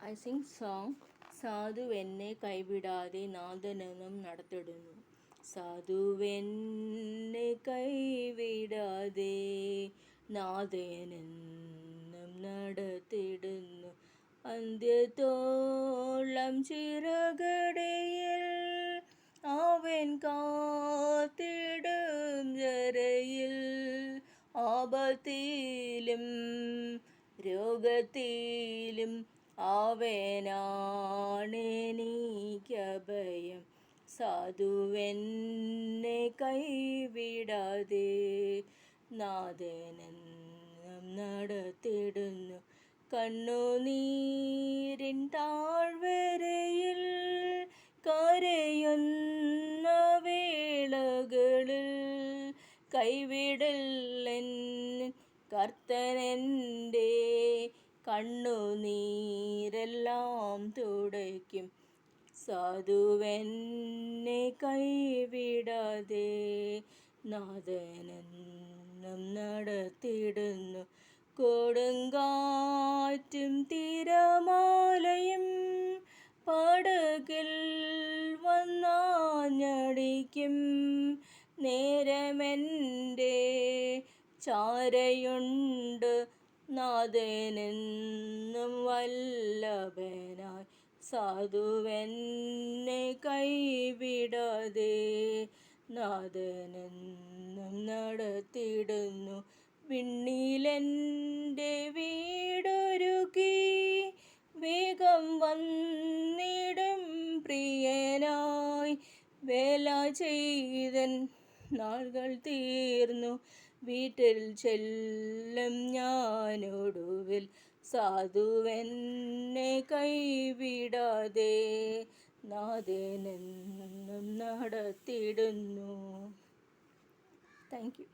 I sing song സാധു എന്നെ കൈവിടാതെ നാഥനെന്നും നടത്തിടുന്നു. സാധുവെന്നെ കൈവിടാതെ നാഥനെന്നും നടത്തിടുന്നു. അന്ത്യത്തോളം ചിറകടയിൽ അവൻ കാത്തിടും ജരയിൽ. ആപത്തിലും രോഗത്തിലും അവനാണെനിക്കഭയം. സാധുവെന്നെ കൈവിടാതെ നാഥനെന്നും നടത്തിടുന്നു. കണ്ണുനീരിൻ താഴ്വരയിൽ കരയുന്ന വേളകളിൽ കൈവിടലെൻ കർത്തനെൻ്റെ കണ്ണുനീരെല്ലാം തുടയ്ക്കും. സാധുവെന്നെ കൈവിടാതെ നാഥനെന്നും നടത്തിടുന്നു. കൊടുങ്കാറ്റും തിരമാലയും പടകിൽ വന്നാഞ്ഞടിക്കും നേരമെൻ്റെ ചാരയുണ്ട് നാഥനെന്നും വല്ലഭനായി. സാധുവെന്നെ കൈവിടാതെ നാഥനെന്നും നടത്തിടുന്നു. വിണ്ണിലെൻ്റെ വീടൊരുക്കി വേഗം വന്നിടും പ്രിയനായി. വേല ചെയ്തൻ നാളുകൾ തീർന്നു വീട്ടിൽ ചെല്ലും ഞാനൊടുവിൽ. സാധുവെന്നെ കൈവിടാതെ നാഥനെന്നും നടത്തിടുന്നു. Thank you.